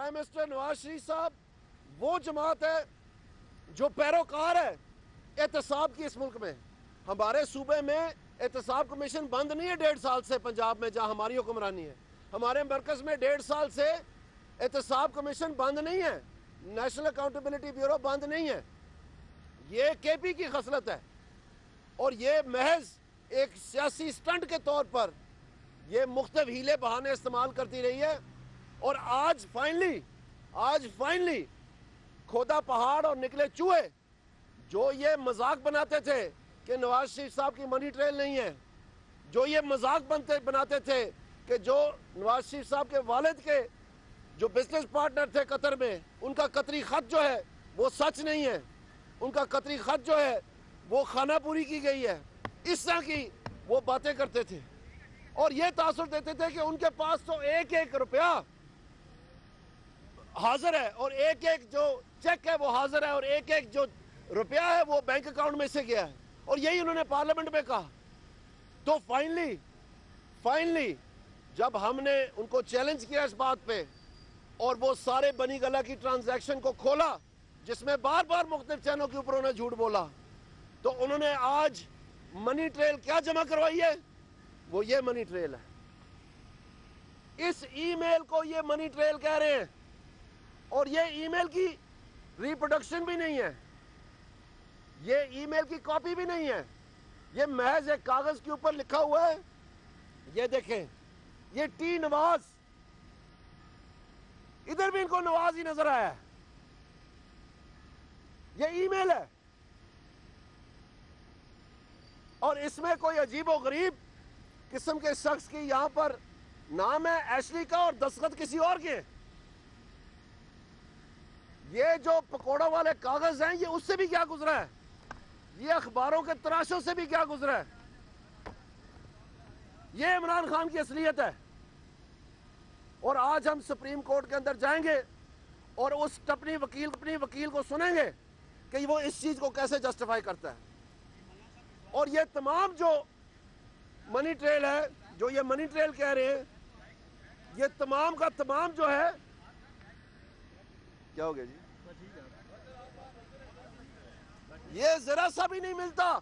Prime minister Nawaz Sharif साहब वो जमात है जो पैरोकार है एहतसाब की इस मुल्क में। हमारे सूबे में एहतसाब कमीशन बंद नहीं है 1.5 साल से पंजाब में जहां हमारी हुक्मरानी है। हमारे मरकज़ में 1.5 साल से एहतसाब कमीशन बंद नहीं है, नेशनल अकाउंटेबिलिटी ब्यूरो बंद नहीं है। ये केपी की खसलत है और ये महज एक सियासी स्टंट के तौर पर ये मुख्तलिफ हीले बहाने इस्तेमाल करती रही है। और आज फाइनली खोदा पहाड़ और निकले चूहे। जो ये मजाक बनाते थे कि नवाज शरीफ साहब की मनी ट्रेल नहीं है, जो ये मजाक बनाते थे कि जो नवाज शरीफ साहब के वालिद के जो बिजनेस पार्टनर थे कतर में, उनका कतरी खत जो है वो सच नहीं है, उनका कतरी खत जो है वो खानापूरी की गई है, इस तरह की वो बातें करते थे। और ये तासुर देते थे कि उनके पास तो एक एक रुपया हाजिर है और एक एक जो चेक है वो हाजिर है और एक एक जो रुपया है वो बैंक अकाउंट में से गया है। और यही उन्होंने पार्लियामेंट में कहा। तो फाइनली जब हमने उनको चैलेंज किया इस बात पे और वो सारे बनी गला की ट्रांजैक्शन को खोला जिसमें बार बार मुख्तलिफ चैनलों के ऊपर उन्होंने झूठ बोला, तो उन्होंने आज मनी ट्रेल क्या जमा करवाई है, वो ये मनी ट्रेल है। इस ईमेल को ये मनी ट्रेल कह रहे हैं और ये ईमेल की रिप्रोडक्शन भी नहीं है, ये ईमेल की कॉपी भी नहीं है, ये महज एक कागज के ऊपर लिखा हुआ है। ये देखें, ये टी नवाज, इधर भी इनको नवाज ही नजर आया है, ये ईमेल है। और इसमें कोई अजीबो गरीब किस्म के शख्स की यहां पर नाम है एशली का और दस्तखत किसी और के। ये जो पकोड़ों वाले कागज हैं ये उससे भी क्या गुजरा है, ये अखबारों के तराशों से भी क्या गुजरा है। ये इमरान खान की असलियत है। और आज हम सुप्रीम कोर्ट के अंदर जाएंगे और उस अपनी वकील को सुनेंगे कि वो इस चीज को कैसे जस्टिफाई करता है। और ये तमाम जो मनी ट्रेल है, जो ये मनी ट्रेल कह रहे हैं, ये तमाम का तमाम जो है, क्या हो गया जी, ये जरा सा भी नहीं मिलता।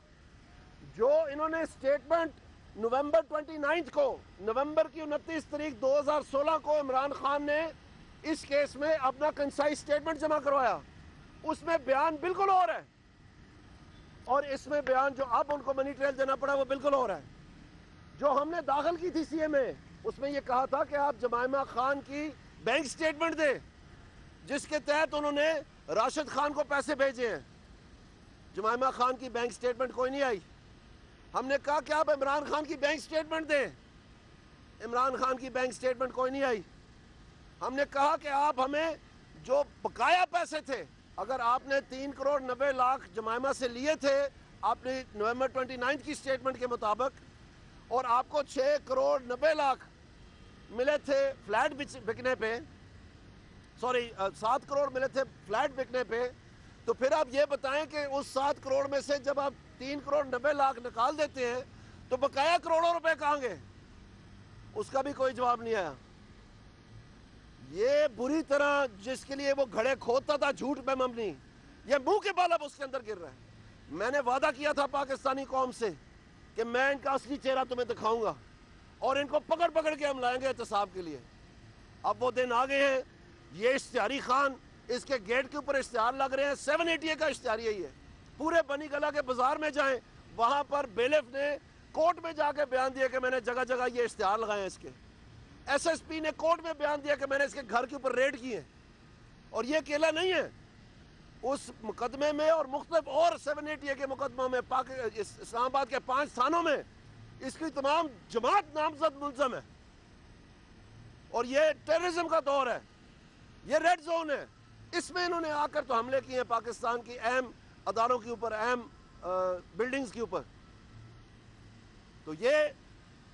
जो इन्होंने स्टेटमेंट नवंबर 29 को, नवंबर की 29 तारीख 2016 को इमरान खान ने इस केस में अपना कंसाइज स्टेटमेंट जमा करवाया, उसमें बयान बिल्कुल और है और इसमें बयान जो अब उनको मनी ट्रेल देना पड़ा वो बिल्कुल और है। जो हमने दाखिल की थी सीए में, उसमें यह कहा था कि आप जमाइमा खान की बैंक स्टेटमेंट दें जिसके तहत उन्होंने राशिद खान को पैसे भेजे हैं। जमाइमा खान की बैंक स्टेटमेंट कोई नहीं आई। हमने कहा कि आप इमरान खान की बैंक स्टेटमेंट दें, इमरान खान की बैंक स्टेटमेंट कोई नहीं आई। हमने कहा कि आप हमें जो बकाया पैसे थे, अगर आपने 3 करोड़ 90 लाख जमाइमा से लिए थे आपने नवंबर 29 की स्टेटमेंट के मुताबिक, और आपको 6 करोड़ 90 लाख मिले थे फ्लैट बिकने पे, सॉरी 7 करोड़ मिले थे फ्लैट बिकने पे, तो फिर आप ये बताएं कि उस 7 करोड़ में से जब आप 3 करोड़ 90 लाख निकाल देते हैं तो बकाया करोड़ों रुपए कहाँ गए? उसका भी कोई जवाब नहीं आया। ये बुरी तरह जिसके लिए वो घड़े खोदता था झूठ में मबनी, ये मुंह के बल अब उसके अंदर गिर रहा है। मैंने वादा किया था पाकिस्तानी कौम से कि मैं इनका असली चेहरा तुम्हें दिखाऊंगा और इनको पकड़ पकड़ के हम लाएंगे एहतसाब के लिए। अब वो दिन आ गए हैं। ये इश्तिहारी खान, इसके गेट के ऊपर इश्तिहार लग रहे हैं, 780 का इश्तिहार यही है। पूरे बनी गला के बाजार में जाएं, वहां पर बेलिफ ने कोर्ट में जाके बयान दिया कि मैंने जगह जगह ये इश्तिहार लगाए हैं। इसके एसएसपी ने कोर्ट में बयान दिया कि मैंने इसके घर के ऊपर रेड किए। और ये अकेला नहीं है, उस मुकदमे में और मुख्तलिफ और 780 के मुकदमों में इस्लामाबाद के 5 थानों में इसकी तमाम जमात नामजद मुलजम है। और ये टेररिज्म का दौर है, ये रेड जोन है। इसमें इन्होंने आकर तो हमले किए हैं पाकिस्तान की अहम अदारों के ऊपर, अहम बिल्डिंग्स के ऊपर। तो ये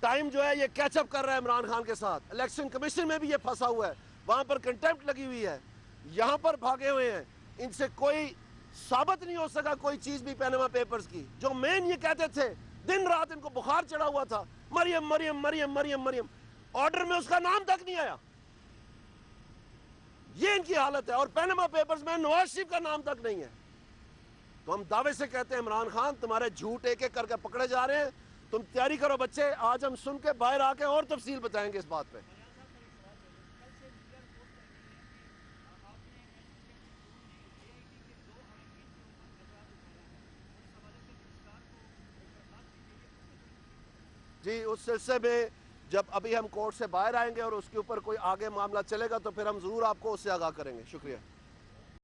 टाइम जो है ये कैचअप कर रहा है इमरान खान के साथ। इलेक्शन कमीशन में भी ये फंसा हुआ है, वहां पर कंटेम्प्ट लगी हुई है, यहां पर भागे हुए हैं। इनसे कोई साबित नहीं हो सका कोई चीज भी पैनामा पेपर्स की। जो मेन ये कहते थे, दिन रात इनको बुखार चढ़ा हुआ था, मरियम मरियम मरियम मरियम मरियम, ऑर्डर में उसका नाम तक नहीं आया। یہ ان کی حالت ہے. اور پینما پیپرز میں نواز شریف کا نام تک نہیں ہے. تو ہم دعوے سے کہتے ہیں عمران خان تمہارے جھوٹ ایک ایک کر کے پکڑے جا رہے ہیں. تم تیاری کرو بچے, آج ہم سن کے باہر آ کے اور تفصیل بتائیں گے اس بات پہ. جی اس سلسلے میں جب ابھی ہم کورٹ سے باہر آئیں گے اور اس کے اوپر کوئی آگے معاملہ چلے گا تو پھر ہم ضرور آپ کو اس سے آگاہ کریں گے. شکریہ.